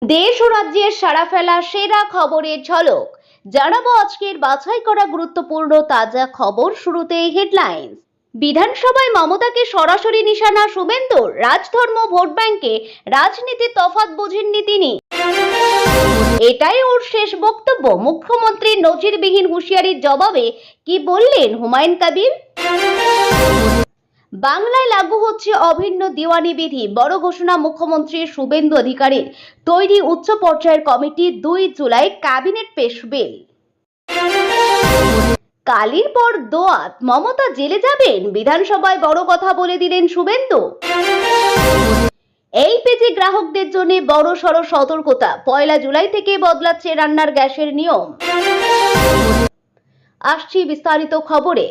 দেশ ও রাজ্যের সাড়া ফেলা সেরা খবরের ঝলক জানাবো আজকের বাছাই করা গুরুত্বপূর্ণ তাজা খবর। শুরুতেই হেডলাইন্স। বিধানসভায় মমতাকে সরাসরি নিশানা শুভেন্দুর। রাজধর্ম ভোট ব্যাংকে রাজনীতির তফাৎ বোঝেননি তিনি। এটাই ওর শেষ বক্তব্য। মুখ্যমন্ত্রীর নজিরবিহীন হুঁশিয়ারির জবাবে কি বললেন হুমায়ুন কবির? বাংলায় লাগু হচ্ছে অভিন্ন দিওয়ানি বিধি। বড় ঘোষণা মুখ্যমন্ত্রী শুভেন্দু অধিকারীর। তৈরি উচ্চ পর্যায়ের কমিটি। 2 জুলাই ক্যাবিনেট পেশ বিল। কালির পর দোয়াত, মমতা জেলে যাবেন। বিধানসভায় বড় কথা বলে দিলেন শুভেন্দু। এলপিজি গ্রাহকদের জন্য বড় সড় সতর্কতা। 1 জুলাই থেকে বদলাচ্ছে রান্নার গ্যাসের নিয়ম। আসছি বিস্তারিত খবরে।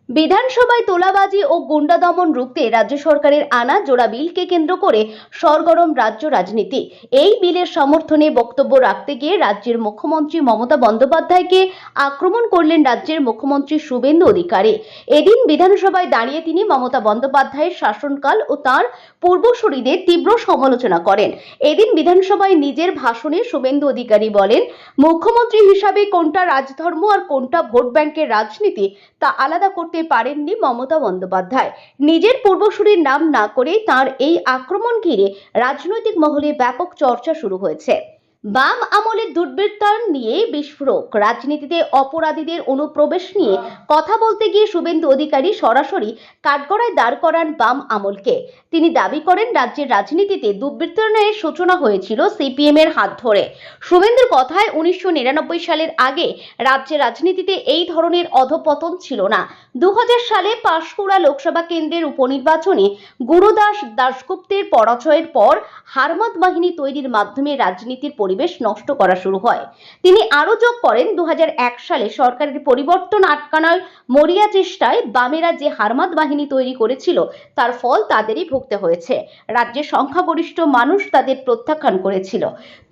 বিধানসভায় তোলাবাজি ও গুন্ডা দমন রুখতে রাজ্য সরকারের আনা জোড়া বিলকে কেন্দ্র করে সরগরম রাজ্য রাজনীতি। এই বিলের সমর্থনে বক্তব্য রাখতে গিয়ে রাজ্যের মুখ্যমন্ত্রী মমতা বন্দ্যোপাধ্যায়কে আক্রমণ করলেন রাজ্যের মুখ্যমন্ত্রী শুভেন্দু অধিকারী। এদিন বিধানসভায় দাঁড়িয়ে তিনি মমতা বন্দ্যোপাধ্যায়ের শাসনকাল ও তার পূর্বসূরীদের তীব্র সমালোচনা করেন। এদিন বিধানসভায় নিজের ভাষণে শুভেন্দু অধিকারী বলেন, মুখ্যমন্ত্রী হিসাবে কোনটা রাজধর্ম আর কোনটা ভোট ব্যাংকের রাজনীতি তা আলাদা করতে পারেননি মমতা বন্দ্যোপাধ্যায়। নিজের পূর্বসূরীর নাম না করে তার এই আক্রমণ ঘিরে রাজনৈতিক মহলে ব্যাপক চর্চা শুরু হয়েছে। বাম আমলের দুর্বৃত্তায়ন নিয়ে বিস্ফোরক। রাজনীতিতে অপরাধীদের অনুপ্রবেশ নিয়ে কথা বলতে গিয়ে শুভেন্দু অধিকারী সরাসরি কাঠগড়ায় দাঁড় করান বাম আমলকে। তিনি দাবি করেন, রাজ্যের রাজনীতিতে দুর্বৃত্তায়নের সূচনা হয়েছিল সিপিএম এর হাত ধরে। শুভেন্দুর কথায় 1999 সালের আগে রাজ্যের রাজনীতিতে এই ধরনের অধঃপতন ছিল না। 2000 সালে পাঁশকুড়া লোকসভা কেন্দ্রের উপনির্বাচনে গুরুদাস দাশগুপ্তের পরাজয়ের পর হারমাদ বাহিনী তৈরির মাধ্যমে রাজনীতির পরিবেশ নষ্ট করা শুরু হয়। তিনি আরো যোগ করেন, 2001 সালে সরকারের পরিবর্তন আটকানোর মরিয়া চেষ্টায় বামেরা যে হারমাদ বাহিনী তৈরি করেছিল তার ফল তাদেরই ভুগতে হয়েছে। রাজ্যের সংখ্যাগরিষ্ঠ মানুষ তাদের প্রত্যাখ্যান করেছিল।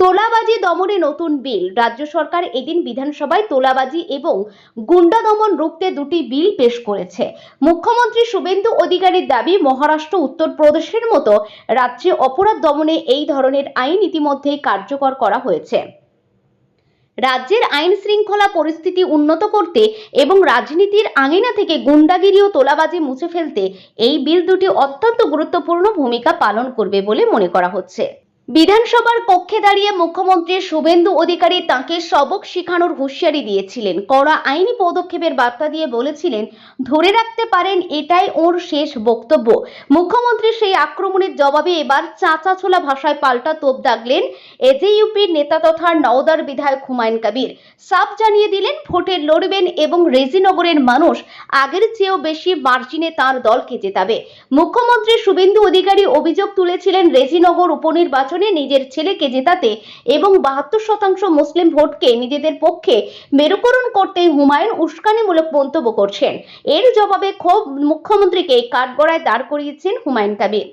তোলাবাজি দমনে নতুন বিল। রাজ্য সরকার এদিন বিধানসভায় তোলাবাজি এবং গুন্ডা দমন রুখতে 2টি বিল পেশ করেছে। মুখ্যমন্ত্রী শুভেন্দু অধিকারীর দাবি, মহারাষ্ট্র, উত্তরপ্রদেশের মতো রাজ্যে অপরাধ দমনে এই ধরনের আইন ইতিমধ্যেই কার্যকর করা হয়েছে। রাজ্যের আইন শৃঙ্খলা পরিস্থিতি উন্নত করতে এবং রাজনীতির আঙিনা থেকে গুন্ডাগিরি ও তোলাবাজি মুছে ফেলতে এই বিল দুটি অত্যন্ত গুরুত্বপূর্ণ ভূমিকা পালন করবে বলে মনে করা হচ্ছে। বিধানসভার পক্ষে দাঁড়িয়ে মুখ্যমন্ত্রী শুভেন্দু অধিকারী তাঁকে সবক শেখানোর হুঁশিয়ারি দিয়েছিলেন। কড়া আইনি পদক্ষেপের বার্তা দিয়ে বলেছিলেন, ধরে রাখতে পারেন এটাই ওর শেষ বক্তব্য। মুখ্যমন্ত্রী সেই আক্রমণের জবাবে এবার চাঁচাছোলা ভাষায় পাল্টা তোপ দাগলেন এজেইউপির নেতা তথা নওদার বিধায়ক হুমায়ুন কবির। সাফ জানিয়ে দিলেন, ভোটে লড়বেন এবং রেজিনগরের মানুষ আগের চেয়েও বেশি মার্জিনে তার দলকে জেতাবে। মুখ্যমন্ত্রী শুভেন্দু অধিকারী অভিযোগ তুলেছিলেন, রেজিনগর উপনির্বাচনে নিজের ছেলেকে জেতাতে এবং 72% মুসলিম ভোটকে নিজেদের পক্ষে মেরুকরণ করতে হুমায়ুন উস্কানিমূলক মন্তব্য করছেন। এর জবাবে ক্ষোভ মুখ্যমন্ত্রীকে কাঠগড়ায় দাঁড় করিয়েছেন হুমায়ুন কবির।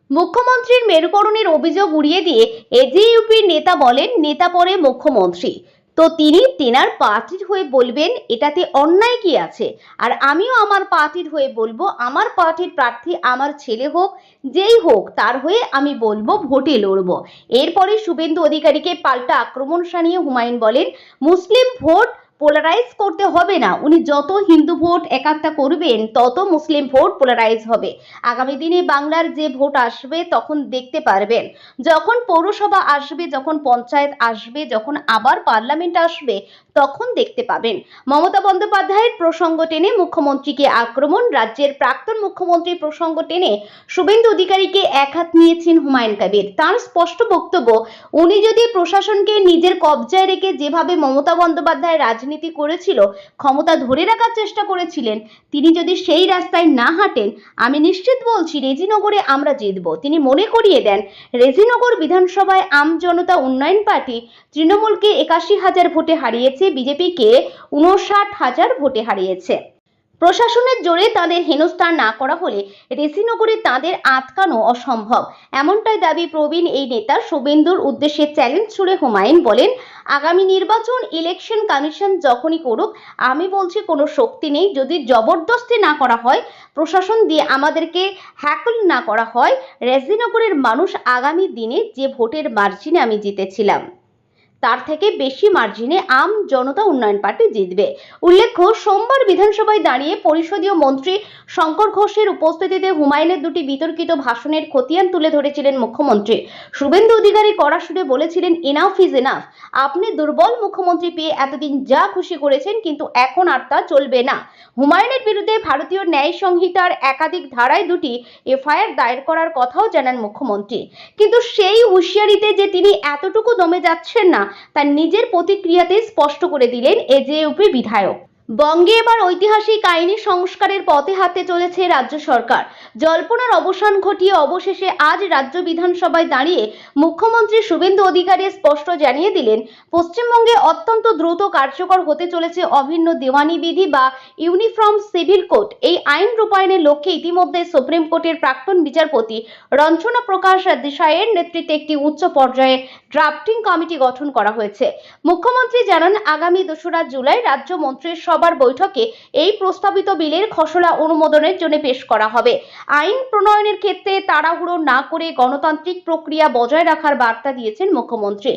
মুখ্যমন্ত্রীর মেরুকরণের অভিযোগ উড়িয়ে দিয়ে এজেইউপির নেতা বলেন, নেতা পরে মুখ্যমন্ত্রী, তো তিনি তেনার পার্টির হয়ে বলবেন এটাতে অন্যায় কি আছে? আর আমিও আমার পার্টির হয়ে বলবো, আমার পার্টির প্রার্থী আমার ছেলে হোক, যেই হোক, তার হয়ে আমি বলবো ভোটে লড়বো। এরপরে শুভেন্দু অধিকারীকে পাল্টা আক্রমণ শানিয়ে হুমায়ুন বলেন, মুসলিম ভোট পোলারাইজ করতে হবে না। উনি যত হিন্দু ভোট একাত্তা করবেন তত মুসলিম ভোট পোলারাইজ হবে। আগামী দিনে বাংলার যে ভোট আসবে তখন দেখতে পারবেন। যখন পৌরসভা আসবে, যখন পঞ্চায়েত আসবে, যখন আবার পার্লামেন্ট আসবে, তখন দেখতে পাবেন। মমতা বন্দ্যোপাধ্যায়ের প্রসঙ্গ টেনে মুখ্যমন্ত্রীকে আক্রমণ। রাজ্যের প্রাক্তন মুখ্যমন্ত্রী প্রসঙ্গ টেনে শুভেন্দু অধিকারীকে একহাত নিয়েছেন হুমায়ুন কবির। তার স্পষ্ট বক্তব্য, উনি যদি প্রশাসনকে নিজের কবজায় রেখে যেভাবে মমতা বন্দ্যোপাধ্যায় রাজনীতি করেছিল, ক্ষমতা ধরে রাখার চেষ্টা করেছিলেন, তিনি যদি সেই রাস্তায় না হাঁটেন, আমি নিশ্চিত বলছি রেজিনগরে আমরা জিতব। তিনি মনে করিয়ে দেন, রেজিনগর বিধানসভায় আম জনতা উন্নয়ন পার্টি তৃণমূলকে 81,000 ভোটে হারিয়েছে, বিজেপিকে 59,000 ভোটে হারিয়েছে। প্রশাসনের জোরে তাদের হেনস্থা না করা হলে রেসিনগরে তাদের আটকানো অসম্ভব, এমনটাই দাবি প্রবীণ এই নেতা। শুভেন্দুর উদ্দেশ্যে চ্যালেঞ্জ ছুড়ে হুমায়ুন বলেন, আগামী নির্বাচন ইলেকশন কমিশন যখনই করুক, আমি বলছি কোনো শক্তি নেই, যদি জবরদস্তি না করা হয়, প্রশাসন দিয়ে আমাদেরকে হ্যাকল না করা হয়, রেসিনগরের মানুষ আগামী দিনে যে ভোটের মার্জিনে আমি জিতেছিলাম তার থেকে বেশি মার্জিনে আম জনতা উন্নয়ন পার্টি জিতবে। উল্লেখ্য, সোমবার বিধানসভায় দাঁড়িয়ে পরিষদীয় মন্ত্রী শঙ্কর ঘোষের উপস্থিতিতে হুমায়ুনের দুটি বিতর্কিত ভাষণের খতিয়ান তুলে ধরেছিলেন মুখ্যমন্ত্রী। শুভেন্দু অধিকারী কড়া সুরে বলেছিলেন, এনাফ ইজ এনাফ। আপনি দুর্বল মুখ্যমন্ত্রী পেয়ে এতদিন যা খুশি করেছেন, কিন্তু এখন আর তা চলবে না। হুমায়ুনের বিরুদ্ধে ভারতীয় ন্যায় সংহিতার একাধিক ধারায় দুটি এফআইআর দায়ের করার কথাও জানান মুখ্যমন্ত্রী। কিন্তু সেই হুঁশিয়ারিতে যে তিনি এতটুকু দমে যাচ্ছেন না, তার নিজের প্রতিক্রিয়াতে স্পষ্ট করে দিলেন এজেইউপি বিধায়ক। বঙ্গে এবার ঐতিহাসিক আইনি সংস্কারের পথে হাঁটতে চলেছে রাজ্য সরকার। জল্পনার অবসান ঘটিয়ে অবশেষে আজ রাজ্য বিধানসভায় দাঁড়িয়ে মুখ্যমন্ত্রী শুভেন্দু অধিকারী স্পষ্ট জানিয়ে দিলেন, পশ্চিমবঙ্গে অত্যন্ত দ্রুত কার্যকর হতে চলেছে অভিন্ন দেওয়ানি বিধি বা ইউনিফর্ম সিভিল কোড। এই আইন রূপায়ণের লক্ষ্যে ইতিমধ্যে সুপ্রিম কোর্টের প্রাক্তন বিচারপতি রঞ্জনা প্রকাশ দেশাইয়ের নেতৃত্বে একটি উচ্চ পর্যায়ের ড্রাফটিং কমিটি গঠন করা হয়েছে। মুখ্যমন্ত্রী জানান, আগামী 2রা জুলাই রাজ্য মন্ত্রিসভার বৈঠকে এই প্রস্তাবিত বিলের খসড়া অনুমোদনের জন্য পেশ করা হবে। আইন প্রণয়নের ক্ষেত্রে তাড়াহুড়ো না করে গণতান্ত্রিক প্রক্রিয়া বজায় রাখার বার্তা দিয়েছেন মুখ্যমন্ত্রী।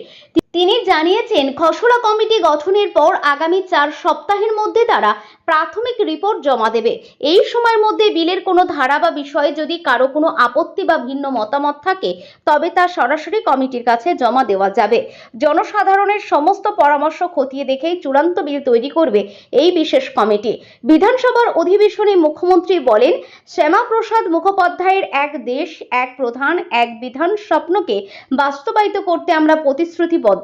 তিনি জানিয়েছেন, খসড়া কমিটি গঠনের পর আগামী 4 সপ্তাহের মধ্যে তারা প্রাথমিক রিপোর্ট জমা দেবে। এই সময়ের মধ্যে বিলের কোনো ধারা বা বিষয়ে যদি কারো কোনো আপত্তি বা ভিন্ন মতামত থাকে, তবে তা সরাসরি কমিটির কাছে জমা দেওয়া যাবে। জনসাধারণের সমস্ত পরামর্শ খতিয়ে দেখেই চূড়ান্ত বিল তৈরি করবে এই বিশেষ কমিটি। বিধানসভার অধিবেশনে মুখ্যমন্ত্রী বলেন, শ্যামাপ্রসাদ মুখোপাধ্যায়ের এক দেশ এক প্রধান এক বিধান স্বপ্নকে বাস্তবায়িত করতে আমরা প্রতিশ্রুতিবদ্ধ।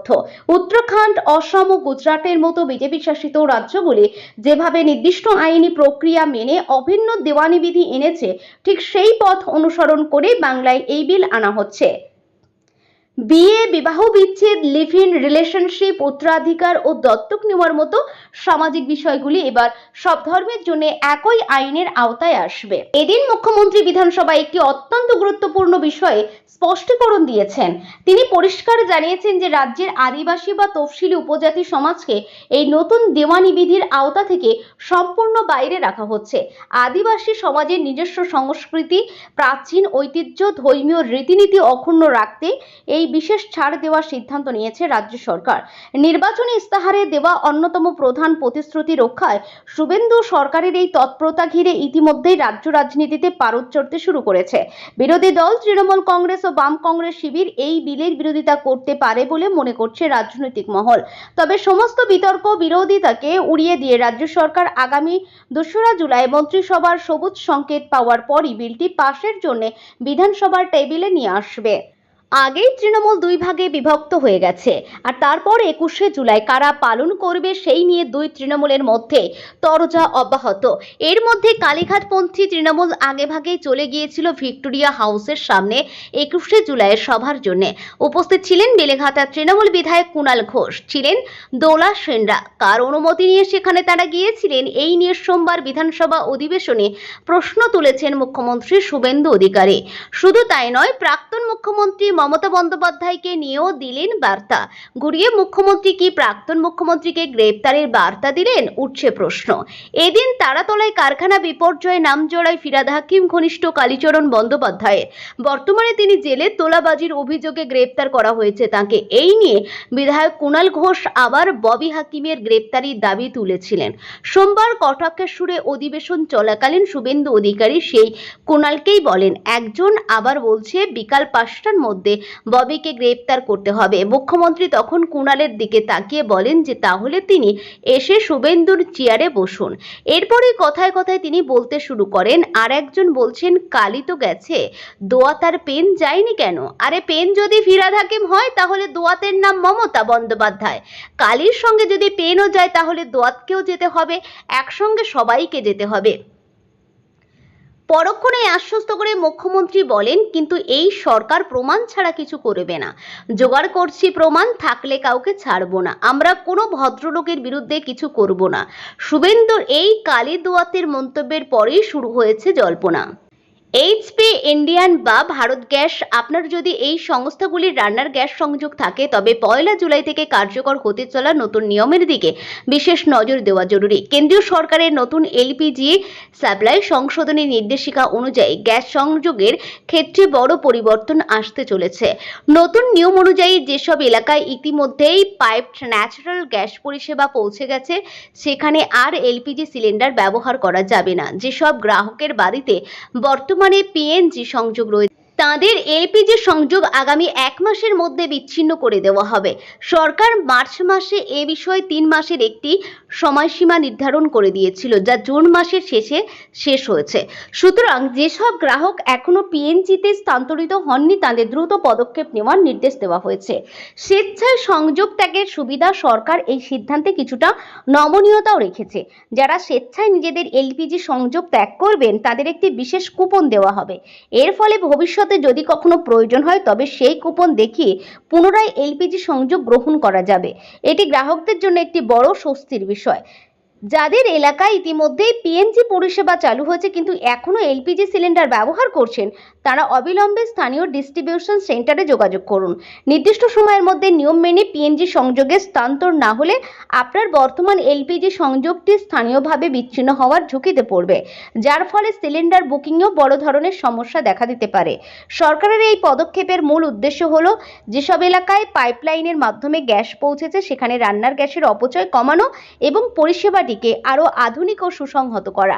উত্তরাখণ্ড, অসম ও গুজরাটের মতো বিজেপি শাসিত রাজ্যগুলি যেভাবে নির্দিষ্ট আইনি প্রক্রিয়া মেনে অভিন্ন দেওয়ানি বিধি এনেছে, ঠিক সেই পথ অনুসরণ করে বাংলায় এই বিল আনা হচ্ছে। বিয়ে, বিবাহ বিচ্ছেদ, লিভ ইন রিলেশনশিপ, উত্তরাধিকার ও দত্তক নেওয়ার মতো সামাজিক বিষয়গুলি এবার সব ধর্মের জন্য একই আইনের আওতায় আসবে। এদিন মুখ্যমন্ত্রী বিধানসভায় একটি অত্যন্ত গুরুত্বপূর্ণ বিষয়ে স্পষ্টীকরণ দিয়েছেন। তিনি পরিষ্কার জানিয়েছেন যে রাজ্যের আদিবাসী বা তফসিলি উপজাতি সমাজকে এই নতুন দেওয়ানি বিধির আওতা থেকে সম্পূর্ণ বাইরে রাখা হচ্ছে। আদিবাসী সমাজের নিজস্ব সংস্কৃতি, প্রাচীন ঐতিহ্য, ধর্মীয় রীতিনীতি অক্ষুণ্ণ রাখতে এই বিশেষ ছাড় দেওয়ার সিদ্ধান্ত নিয়েছে রাজ্য সরকার। নির্বাচনী ইস্তাহারে দেওয়া অন্যতম প্রধান প্রতিশ্রুতি রক্ষায় শুভেন্দু সরকারের এই তৎপরতা ঘিরে ইতিমধ্যেই রাজ্য রাজনীতিতে পারদ চড়তে শুরু করেছে। বিরোধী দল তৃণমূল কংগ্রেস ও বাম কংগ্রেস শিবির এই বিলের বিরোধিতা করতে পারে বলে মনে করছে রাজনৈতিক মহল। তবে সমস্ত বিতর্ক বিরোধিতাকে উড়িয়ে দিয়ে রাজ্য সরকার আগামী 2রা জুলাই মন্ত্রিসভার সবুজ সংকেত পাওয়ার পরই বিলটি পাশের জন্য বিধানসভার টেবিলে নিয়ে আসবে। আগেই তৃণমূল 2 ভাগে বিভক্ত হয়ে গেছে, আর তারপর 21শে জুলাই কারা পালন করবে সেই নিয়ে দুই তৃণমূলের মধ্যে তরজা অব্যাহত। এর মধ্যে কালীঘাটপন্থী তৃণমূল আগেভাগেই চলে গিয়েছিল ভিক্টোরিয়া হাউসের সামনে 21শে জুলাইয়ের সভার জন্য। উপস্থিত ছিলেন বেলেঘাটার তৃণমূল বিধায়ক কুণাল ঘোষ, ছিলেন দোলা সেনরা। কার অনুমতি নিয়ে সেখানে তারা গিয়েছিলেন, এই নিয়ে সোমবার বিধানসভা অধিবেশনে প্রশ্ন তুলেছেন মুখ্যমন্ত্রী শুভেন্দু অধিকারী। শুধু তাই নয়, প্রাক্তন মুখ্যমন্ত্রী মমতা বন্দ্যোপাধ্যায়কে নিয়েও দিলেন বার্তা। ঘুরিয়ে মুখ্যমন্ত্রী কি প্রাক্তন মুখ্যমন্ত্রীকে গ্রেপ্তারের বার্তা দিলেন, উঠছে প্রশ্ন। এদিন তারাতলায় কারখানা বিপর্যয়ে নামজড়ায় ফিরহাদ হাকিম ঘনিষ্ঠ কালীচরণ বন্দ্যোপাধ্যায়ের। বর্তমানে তিনি জেলে তোলাবাজির অভিযোগে গ্রেপ্তার করা হয়েছে তাকে। এই নিয়ে বিধায়ক কুণাল ঘোষ আবার ববি হাকিমের গ্রেপ্তারির দাবি তুলেছিলেন। সোমবার কটাক্ষের সুরে অধিবেশন চলাকালীন শুভেন্দু অধিকারী সেই কুণালকেই বলেন, একজন আবার বলছে বিকাল 5টার মধ্যে ববিকে গ্রেপ্তার করতে হবে। মুখ্যমন্ত্রী তখন কুণালের দিকে তাকিয়ে বলেন যে তাহলে তিনি এসে শুভেন্দুর চেয়ারে বসুন। এরপরই কথায় কথায় তিনি বলতে শুরু করেন, আর একজন বলছেন কালি তো গেছে, দোয়াতার পেন যায়নি কেন? আরে পেন যদি ফিরহাদ হাকিম হয় তাহলে দোয়াতের নাম মমতা বন্দ্যোপাধ্যায়। কালির সঙ্গে যদি পেনও যায় তাহলে দোয়াতকেও যেতে হবে, একসঙ্গে সবাইকে যেতে হবে। পরক্ষণে আশ্বস্ত করে মুখ্যমন্ত্রী বলেন, কিন্তু এই সরকার প্রমাণ ছাড়া কিছু করবে না। জোগাড় করছি প্রমাণ, থাকলে কাউকে ছাড়বো না। আমরা কোনো ভদ্রলোকের বিরুদ্ধে কিছু করব না। শুভেন্দুর এই কালী দোয়াতের মন্তব্যের পরেই শুরু হয়েছে জল্পনা। এইচপি, ইন্ডিয়ান বা ভারত গ্যাস, আপনার যদি এই সংস্থাগুলির রান্নার গ্যাস সংযোগ থাকে তবে 1 জুলাই থেকে কার্যকর হতে চলা নতুন নিয়মের দিকে বিশেষ নজর দেওয়া জরুরি। কেন্দ্রীয় সরকারের নতুন এলপিজি সাপ্লাই সংশোধনী নির্দেশিকা অনুযায়ী গ্যাস সংযোগের ক্ষেত্রে বড় পরিবর্তন আসতে চলেছে। নতুন নিয়ম অনুযায়ী যেসব এলাকায় ইতিমধ্যেই পাইপড ন্যাচারাল গ্যাস পরিষেবা পৌঁছে গেছে সেখানে আর এলপিজি সিলিন্ডার ব্যবহার করা যাবে না। যেসব গ্রাহকের বাড়িতে বর্তমানে পিএনজি সংযোগ রয়েছে তাদের এলপিজি সংযোগ আগামী 1 মাসের মধ্যে বিচ্ছিন্ন করে দেওয়া হবে। সরকার মার্চ মাসে এ বিষয়ে 3 মাসের একটি সময়সীমা নির্ধারণ করে দিয়েছিল, যা জুন মাসের শেষে শেষ হয়েছে। সুতরাং যেসব গ্রাহক এখনো পিএনজিতে স্থানান্তরিত হননি তাদের দ্রুত পদক্ষেপ নেওয়ার নির্দেশ দেওয়া হয়েছে। স্বেচ্ছায় সংযোগ ত্যাগের সুবিধা, সরকার এই সিদ্ধান্তে কিছুটা নমনীয়তাও রেখেছে। যারা স্বেচ্ছায় নিজেদের এলপিজি সংযোগ ত্যাগ করবেন তাদের একটি বিশেষ কুপন দেওয়া হবে। এর ফলে ভবিষ্যতে যদি কখনো প্রয়োজন হয় তবে সেই কুপন দেখিয়ে পুনরায় এলপিজি সংযোগ গ্রহণ করা যাবে। এটি গ্রাহকদের জন্য একটি বড় স্বস্তির বিষয়। যাদের এলাকায় ইতিমধ্যেই পিএনজি পরিষেবা চালু হয়েছে কিন্তু এখনো এলপিজি সিলিন্ডার ব্যবহার করছেন, তারা অবিলম্বে স্থানীয় ডিস্ট্রিবিউশন সেন্টারে যোগাযোগ করুন। নির্দিষ্ট সময়ের মধ্যে নিয়ম মেনে পিএনজি সংযোগে স্থানান্তর না হলে আপনার বর্তমান এলপিজি সংযোগটি স্থানীয়ভাবে বিচ্ছিন্ন হওয়ার ঝুঁকিতে পড়বে, যার ফলে সিলিন্ডার বুকিংয়েও বড় ধরনের সমস্যা দেখা দিতে পারে। সরকারের এই পদক্ষেপের মূল উদ্দেশ্য হলো যেসব এলাকায় পাইপলাইনের মাধ্যমে গ্যাস পৌঁছেছে সেখানে রান্নার গ্যাসের অপচয় কমানো এবং পরিষেবাটিকে আরও আধুনিক ও সুসংহত করা।